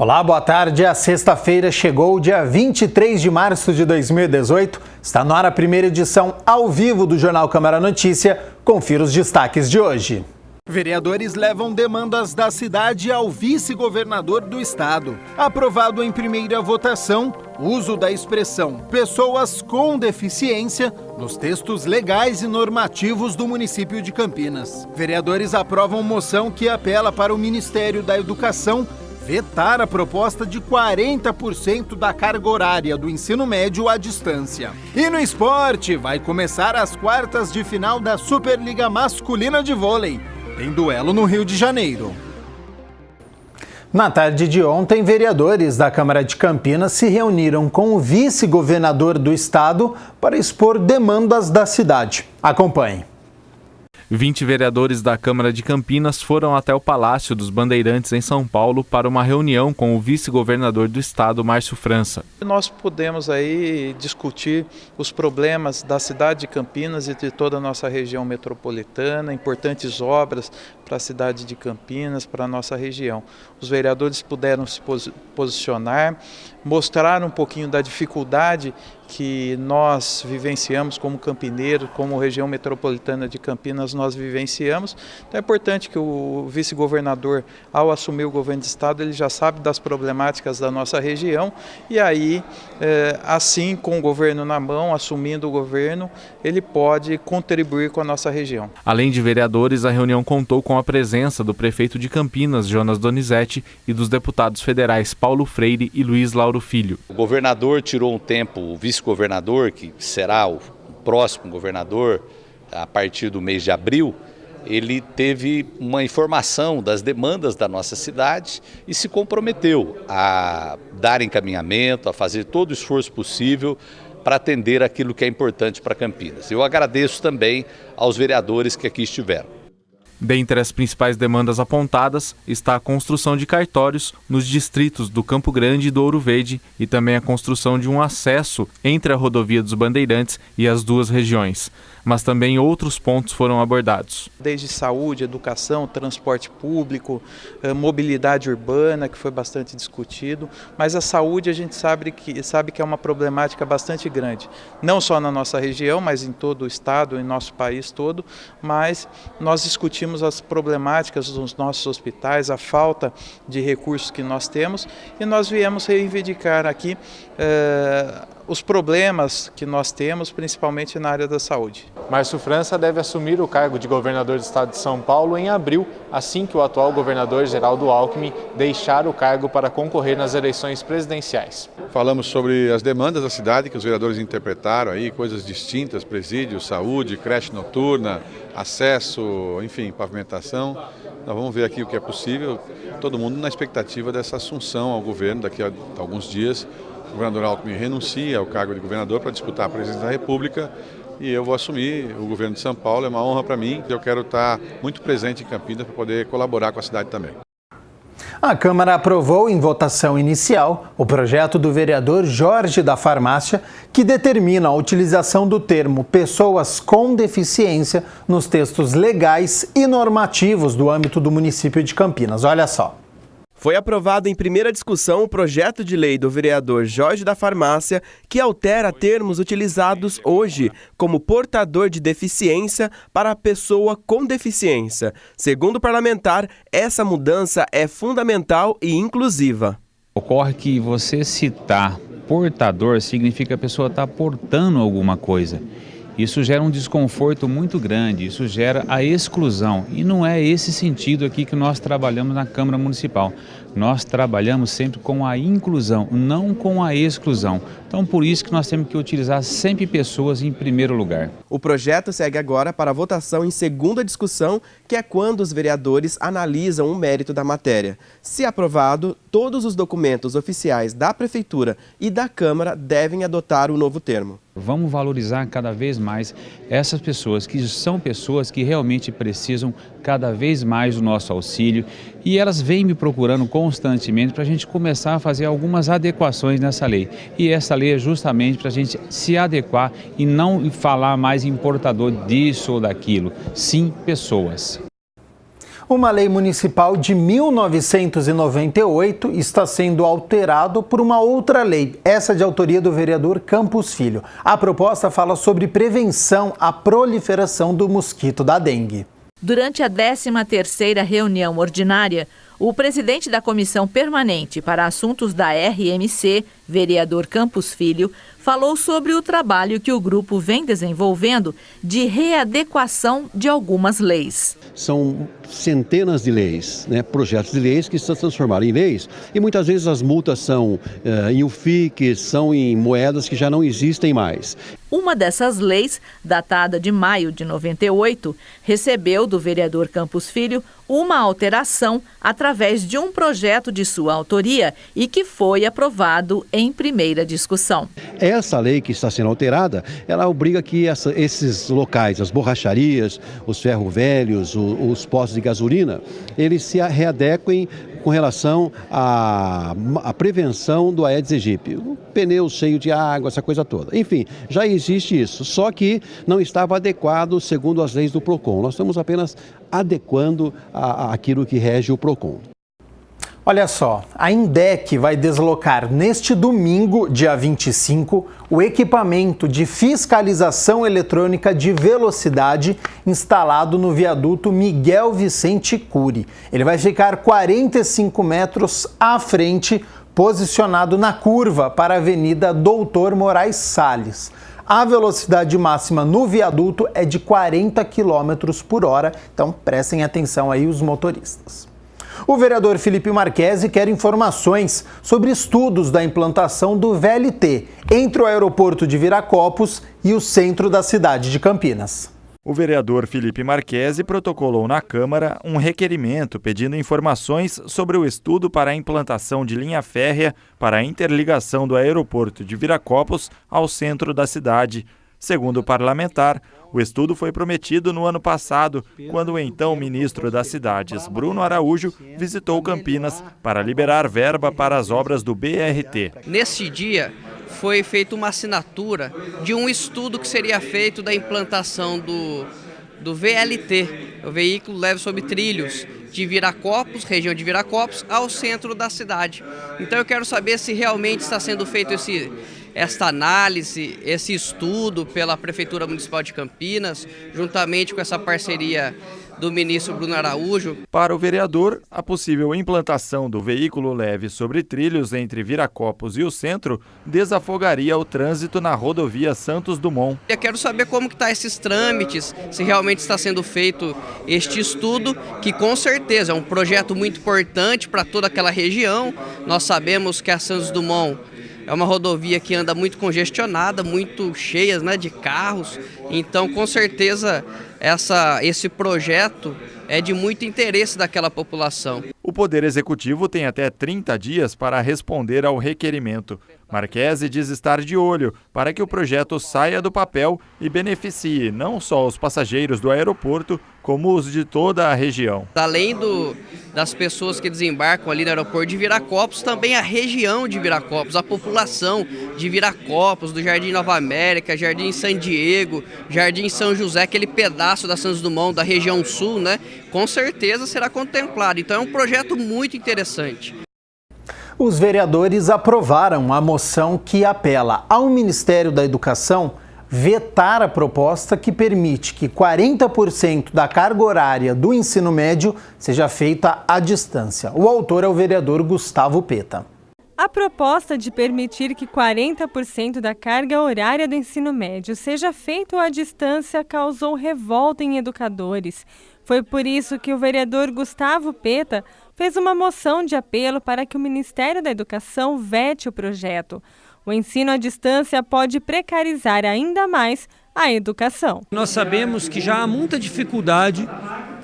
Olá, boa tarde. A sexta-feira chegou, dia 23 de março de 2018. Está no ar a primeira edição ao vivo do Jornal Câmara Notícia. Confira os destaques de hoje. Vereadores levam demandas da cidade ao vice-governador do estado. Aprovado em primeira votação, uso da expressão pessoas com deficiência nos textos legais e normativos do município de Campinas. Vereadores aprovam moção que apela para o Ministério da Educação vetar a proposta de 40% da carga horária do ensino médio à distância. E no esporte, vai começar as quartas de final da Superliga Masculina de Vôlei. Tem duelo no Rio de Janeiro. Na tarde de ontem, vereadores da Câmara de Campinas se reuniram com o vice-governador do estado para expor demandas da cidade. Acompanhe. 20 vereadores da Câmara de Campinas foram até o Palácio dos Bandeirantes em São Paulo para uma reunião com o vice-governador do estado, Márcio França. Nós pudemos aí discutir os problemas da cidade de Campinas e de toda a nossa região metropolitana, importantes obras para a cidade de Campinas, para a nossa região. Os vereadores puderam se posicionar, mostrar um pouquinho da dificuldade que nós vivenciamos como campineiros, como região metropolitana de Campinas, nós vivenciamos. Então é importante que o vice-governador, ao assumir o governo do estado, ele já sabe das problemáticas da nossa região e aí, assim com o governo na mão, assumindo o governo, ele pode contribuir com a nossa região. Além de vereadores, a reunião contou com a presença do prefeito de Campinas, Jonas Donizete, e dos deputados federais Paulo Freire e Luiz Lauro Filho. O governador tirou um tempo, o vice-governador, que será o próximo governador a partir do mês de abril, ele teve uma informação das demandas da nossa cidade e se comprometeu a dar encaminhamento, a fazer todo o esforço possível para atender aquilo que é importante para Campinas. Eu agradeço também aos vereadores que aqui estiveram. Dentre as principais demandas apontadas está a construção de cartórios nos distritos do Campo Grande e do Ouro Verde e também a construção de um acesso entre a rodovia dos Bandeirantes e as duas regiões. Mas também outros pontos foram abordados. Desde saúde, educação, transporte público, mobilidade urbana, que foi bastante discutido, mas a saúde a gente sabe que é uma problemática bastante grande, não só na nossa região, mas em todo o estado, em nosso país todo, mas nós discutimos as problemáticas dos nossos hospitais, a falta de recursos que nós temos e nós viemos reivindicar aqui os problemas que nós temos, principalmente na área da saúde. Márcio França deve assumir o cargo de governador do estado de São Paulo em abril, assim que o atual governador Geraldo Alckmin deixar o cargo para concorrer nas eleições presidenciais. Falamos sobre as demandas da cidade que os vereadores interpretaram, aí, coisas distintas, presídio, saúde, creche noturna, acesso, enfim, pavimentação. Nós vamos ver aqui o que é possível, todo mundo na expectativa dessa assunção ao governo daqui a alguns dias. O governador Alckmin renuncia ao cargo de governador para disputar a presidência da República e eu vou assumir o governo de São Paulo. É uma honra para mim. Eu quero estar muito presente em Campinas para poder colaborar com a cidade também. A Câmara aprovou em votação inicial o projeto do vereador Jorge da Farmácia, que determina a utilização do termo pessoas com deficiência nos textos legais e normativos do âmbito do município de Campinas. Olha só. Foi aprovado em primeira discussão o projeto de lei do vereador Jorge da Farmácia, que altera termos utilizados hoje como portador de deficiência para a pessoa com deficiência. Segundo o parlamentar, essa mudança é fundamental e inclusiva. Ocorre que você citar portador significa que a pessoa está portando alguma coisa. Isso gera um desconforto muito grande, isso gera a exclusão. E não é esse sentido aqui que nós trabalhamos na Câmara Municipal. Nós trabalhamos sempre com a inclusão, não com a exclusão. Então, por isso que nós temos que utilizar sempre pessoas em primeiro lugar. O projeto segue agora para a votação em segunda discussão, que é quando os vereadores analisam o mérito da matéria. Se aprovado, todos os documentos oficiais da Prefeitura e da Câmara devem adotar o novo termo. Vamos valorizar cada vez mais essas pessoas, que são pessoas que realmente precisam cada vez mais do nosso auxílio e elas vêm me procurando constantemente para a gente começar a fazer algumas adequações nessa lei. E essa lei é justamente para a gente se adequar e não falar mais em portador disso ou daquilo, sim pessoas. Uma lei municipal de 1998 está sendo alterada por uma outra lei, essa de autoria do vereador Campos Filho. A proposta fala sobre prevenção à proliferação do mosquito da dengue. Durante a 13ª reunião ordinária, o presidente da Comissão Permanente para Assuntos da RMC, vereador Campos Filho, falou sobre o trabalho que o grupo vem desenvolvendo de readequação de algumas leis. São centenas de leis, projetos de leis que se transformaram em leis e muitas vezes as multas são em UFIC, são em moedas que já não existem mais. Uma dessas leis, datada de maio de 98, recebeu do vereador Campos Filho uma alteração através de um projeto de sua autoria e que foi aprovado em primeira discussão. Essa lei que está sendo alterada, ela obriga que esses locais, as borracharias, os ferro-velhos, os postos de gasolina, eles se readequem com relação à prevenção do Aedes aegypti, o pneu cheio de água, essa coisa toda. Enfim, já existe isso, só que não estava adequado segundo as leis do PROCON. Nós estamos apenas adequando aquilo que rege o PROCON. Olha só, a INDEC vai deslocar neste domingo, dia 25, o equipamento de fiscalização eletrônica de velocidade instalado no viaduto Miguel Vicente Cury. Ele vai ficar 45 metros à frente, posicionado na curva para a Avenida Doutor Moraes Salles. A velocidade máxima no viaduto é de 40 km por hora, então prestem atenção aí os motoristas. O vereador Felipe Marquesi quer informações sobre estudos da implantação do VLT entre o aeroporto de Viracopos e o centro da cidade de Campinas. O vereador Felipe Marquesi protocolou na Câmara um requerimento pedindo informações sobre o estudo para a implantação de linha férrea para a interligação do aeroporto de Viracopos ao centro da cidade. Segundo o parlamentar, o estudo foi prometido no ano passado, quando o então ministro das Cidades, Bruno Araújo, visitou Campinas para liberar verba para as obras do BRT. Nesse dia, foi feita uma assinatura de um estudo que seria feito da implantação do VLT, o veículo leve sobre trilhos, de Viracopos, região de Viracopos, ao centro da cidade. Então eu quero saber se realmente está sendo feito esta análise, esse estudo pela Prefeitura Municipal de Campinas, juntamente com essa parceria do ministro Bruno Araújo. Para o vereador, a possível implantação do veículo leve sobre trilhos entre Viracopos e o centro desafogaria o trânsito na rodovia Santos Dumont. Eu quero saber como que estão esses trâmites, se realmente está sendo feito este estudo, que com certeza é um projeto muito importante para toda aquela região. Nós sabemos que a Santos Dumont é uma rodovia que anda muito congestionada, muito cheia de carros, então com certeza esse projeto é de muito interesse daquela população. O Poder Executivo tem até 30 dias para responder ao requerimento. Marquesi diz estar de olho para que o projeto saia do papel e beneficie não só os passageiros do aeroporto, como os de toda a região. Além das pessoas que desembarcam ali no aeroporto de Viracopos, também a região de Viracopos, a população de Viracopos, do Jardim Nova América, Jardim San Diego, Jardim São José, aquele pedaço da Santos Dumont, da região sul, com certeza será contemplado. Então é um projeto muito interessante. Os vereadores aprovaram a moção que apela ao Ministério da Educação vetar a proposta que permite que 40% da carga horária do ensino médio seja feita à distância. O autor é o vereador Gustavo Peta. A proposta de permitir que 40% da carga horária do ensino médio seja feita à distância causou revolta em educadores. Foi por isso que o vereador Gustavo Peta fez uma moção de apelo para que o Ministério da Educação vete o projeto. O ensino à distância pode precarizar ainda mais a educação. Nós sabemos que já há muita dificuldade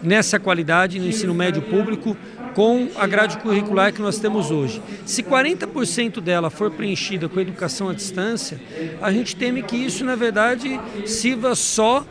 nessa qualidade no ensino médio público com a grade curricular que nós temos hoje. Se 40% dela for preenchida com a educação à distância, a gente teme que isso, na verdade, sirva só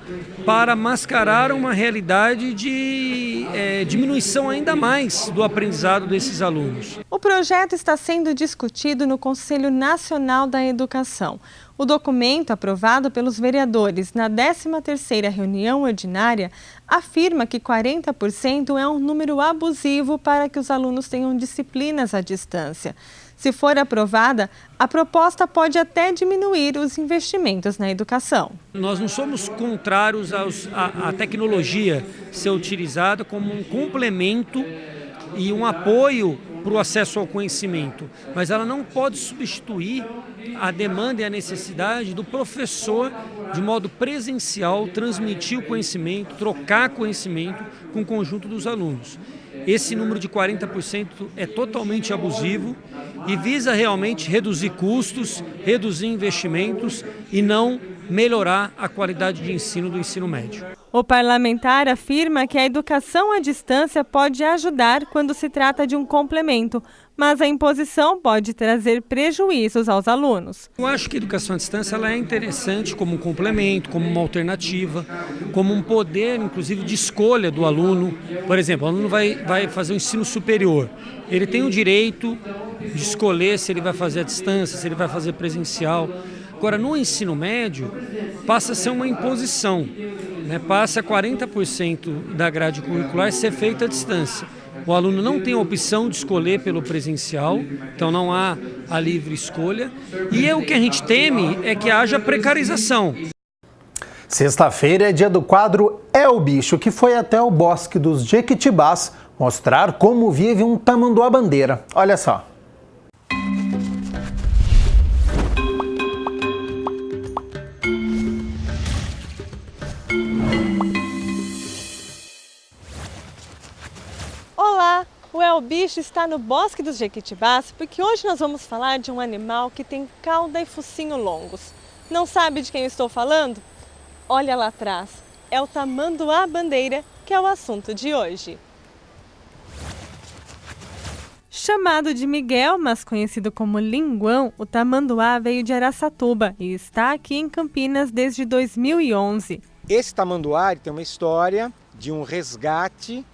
para mascarar uma realidade de diminuição ainda mais do aprendizado desses alunos. O projeto está sendo discutido no Conselho Nacional da Educação. O documento, aprovado pelos vereadores na 13ª reunião ordinária, afirma que 40% é um número abusivo para que os alunos tenham disciplinas à distância. Se for aprovada, a proposta pode até diminuir os investimentos na educação. Nós não somos contrários à tecnologia ser utilizada como um complemento e um apoio para o acesso ao conhecimento, mas ela não pode substituir a demanda e a necessidade do professor, de modo presencial, transmitir o conhecimento, trocar conhecimento com o conjunto dos alunos. Esse número de 40% é totalmente abusivo e visa realmente reduzir custos, reduzir investimentos e não melhorar a qualidade de ensino do ensino médio. O parlamentar afirma que a educação à distância pode ajudar quando se trata de um complemento, mas a imposição pode trazer prejuízos aos alunos. Eu acho que a educação à distância ela é interessante como um complemento, como uma alternativa, como um poder, inclusive, de escolha do aluno. Por exemplo, o aluno vai fazer o ensino superior. Ele tem o direito de escolher se ele vai fazer à distância, se ele vai fazer presencial. Agora, no ensino médio, passa a ser uma imposição, né? Passa 40% da grade curricular ser feita à distância. O aluno não tem a opção de escolher pelo presencial, então não há a livre escolha. E o que a gente teme é que haja precarização. Sexta-feira é dia do quadro É o Bicho, que foi até o Bosque dos Jequitibás mostrar como vive um tamanduá-bandeira. Olha só. Olá, o É o Bicho está no Bosque dos Jequitibás porque hoje nós vamos falar de um animal que tem cauda e focinho longos. Não sabe de quem eu estou falando? Olha lá atrás, é o tamanduá-bandeira que é o assunto de hoje. Chamado de Miguel, mas conhecido como Linguão, o tamanduá veio de Araçatuba e está aqui em Campinas desde 2011. Esse tamanduá tem uma história de um resgate,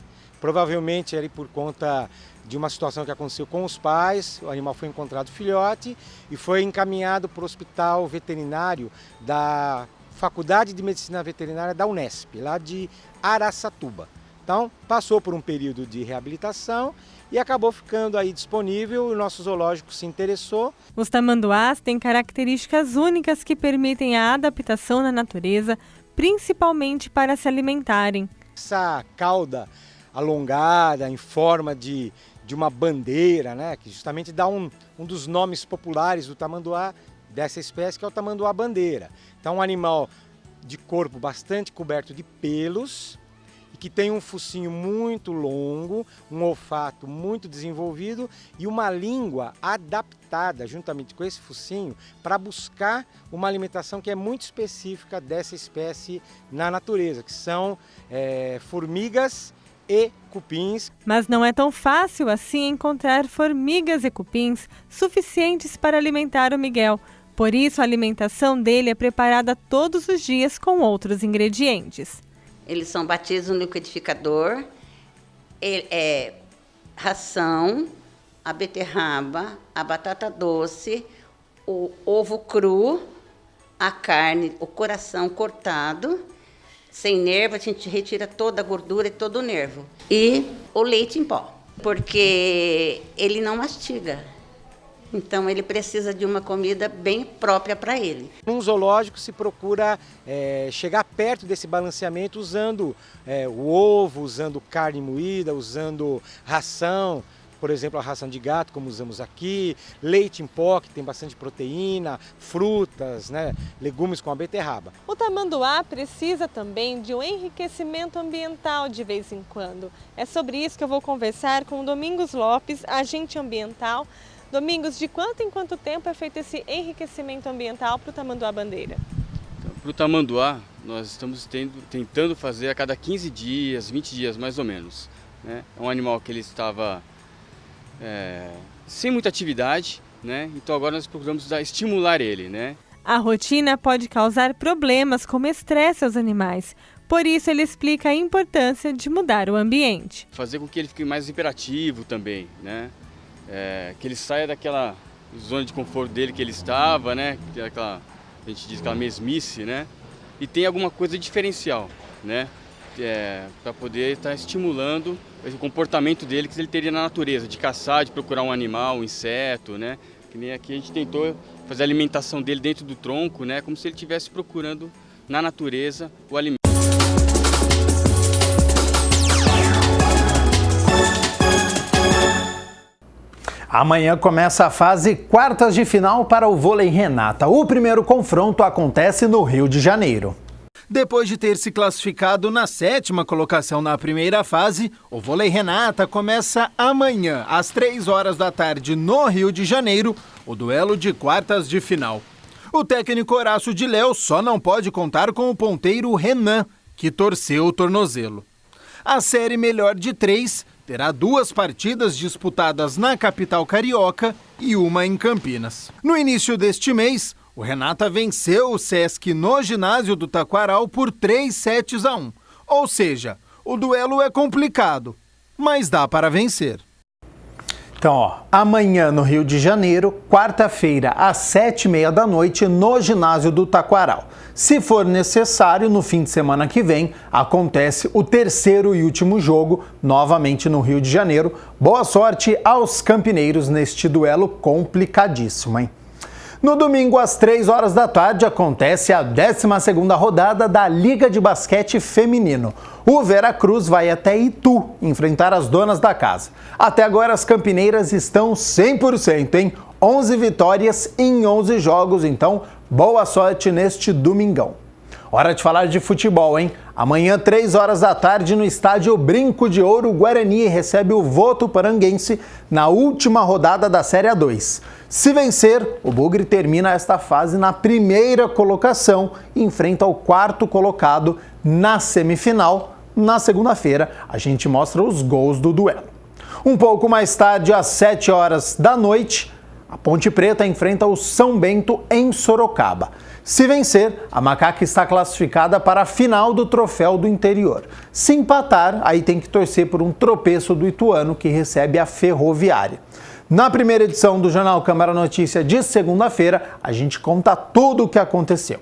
provavelmente ali por conta de uma situação que aconteceu com os pais. O animal foi encontrado filhote e foi encaminhado para o hospital veterinário da Faculdade de Medicina Veterinária da Unesp, lá de Araçatuba. Então, passou por um período de reabilitação e acabou ficando aí disponível, o nosso zoológico se interessou. Os tamanduás têm características únicas que permitem a adaptação na natureza, principalmente para se alimentarem. Essa cauda alongada, em forma de uma bandeira, né, que justamente dá um dos nomes populares do tamanduá, dessa espécie, que é o tamanduá-bandeira. Então, um animal de corpo bastante coberto de pelos, que tem um focinho muito longo, um olfato muito desenvolvido e uma língua adaptada, juntamente com esse focinho, para buscar uma alimentação que é muito específica dessa espécie na natureza, que são formigas e cupins. Mas não é tão fácil assim encontrar formigas e cupins suficientes para alimentar o Miguel. Por isso, a alimentação dele é preparada todos os dias com outros ingredientes. Eles são batidos no liquidificador, ração, a beterraba, a batata doce, o ovo cru, a carne, o coração cortado, sem nervo, a gente retira toda a gordura e todo o nervo. E o leite em pó, porque ele não mastiga. Então, ele precisa de uma comida bem própria para ele. Num zoológico se procura chegar perto desse balanceamento usando o ovo, usando carne moída, usando ração, por exemplo, a ração de gato, como usamos aqui, leite em pó, que tem bastante proteína, frutas, né, legumes com a beterraba. O tamanduá precisa também de um enriquecimento ambiental de vez em quando. É sobre isso que eu vou conversar com o Domingos Lopes, agente ambiental. Domingos, de quanto em quanto tempo é feito esse enriquecimento ambiental para o tamanduá-bandeira? Para o tamanduá, nós estamos tentando fazer a cada 15 dias, 20 dias mais ou menos, né? É um animal que ele estava sem muita atividade, né? Então agora nós procuramos estimular ele, né? A rotina pode causar problemas como estresse aos animais. Por isso ele explica a importância de mudar o ambiente. Fazer com que ele fique mais hiperativo também, né? Que ele saia daquela zona de conforto dele que ele estava, né? Aquela a gente diz aquela mesmice, né? E tem alguma coisa diferencial, né? Para poder estar estimulando o comportamento dele que ele teria na natureza, de caçar, de procurar um animal, um inseto, né? Que nem aqui a gente tentou fazer a alimentação dele dentro do tronco, né? Como se ele estivesse procurando na natureza o alimento. Amanhã começa a fase quartas de final para o vôlei Renata. O primeiro confronto acontece no Rio de Janeiro. Depois de ter se classificado na 7ª colocação na primeira fase, o vôlei Renata começa amanhã, às 3 horas da tarde, no Rio de Janeiro, o duelo de quartas de final. O técnico Horácio de Léo só não pode contar com o ponteiro Renan, que torceu o tornozelo. A série melhor de 3 terá 2 partidas disputadas na capital carioca e uma em Campinas. No início deste mês, o Renata venceu o Sesc no ginásio do Taquaral por 3-1. Ou seja, o duelo é complicado, mas dá para vencer. Então, amanhã no Rio de Janeiro, quarta-feira, às 7h30 da noite, no ginásio do Taquaral. Se for necessário, no fim de semana que vem, acontece o terceiro e último jogo, novamente no Rio de Janeiro. Boa sorte aos campineiros neste duelo complicadíssimo, hein? No domingo, às 3 horas da tarde, acontece a 12ª rodada da Liga de Basquete Feminino. O Veracruz vai até Itu enfrentar as donas da casa. Até agora, as campineiras estão 100%, hein? 11 vitórias em 11 jogos, então boa sorte neste domingão. Hora de falar de futebol, hein? Amanhã, 3 horas da tarde, no estádio Brinco de Ouro, o Guarani recebe o Votuporanguense na última rodada da Série A2. Se vencer, o Bugre termina esta fase na primeira colocação e enfrenta o 4º colocado na semifinal. Na segunda-feira, a gente mostra os gols do duelo. Um pouco mais tarde, às 7 horas da noite, a Ponte Preta enfrenta o São Bento em Sorocaba. Se vencer, a Macaca está classificada para a final do Troféu do Interior. Se empatar, aí tem que torcer por um tropeço do Ituano, que recebe a Ferroviária. Na primeira edição do Jornal Câmara Notícia de segunda-feira, a gente conta tudo o que aconteceu.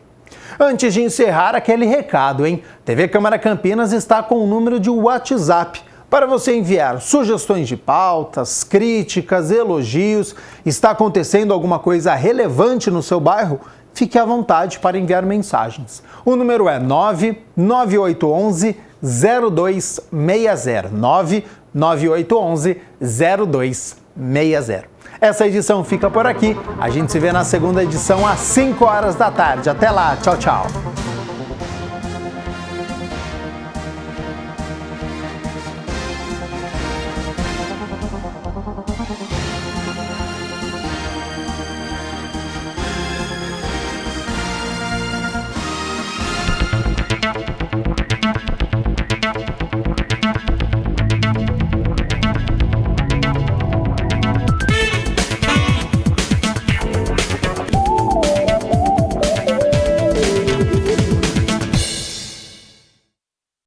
Antes de encerrar, aquele recado, hein? TV Câmara Campinas está com um número de WhatsApp para você enviar sugestões de pautas, críticas, elogios. Está acontecendo alguma coisa relevante no seu bairro? Fique à vontade para enviar mensagens. O número é 99811-0260. 99811-0260. Essa edição fica por aqui. A gente se vê na segunda edição às 5 horas da tarde. Até lá. Tchau, tchau.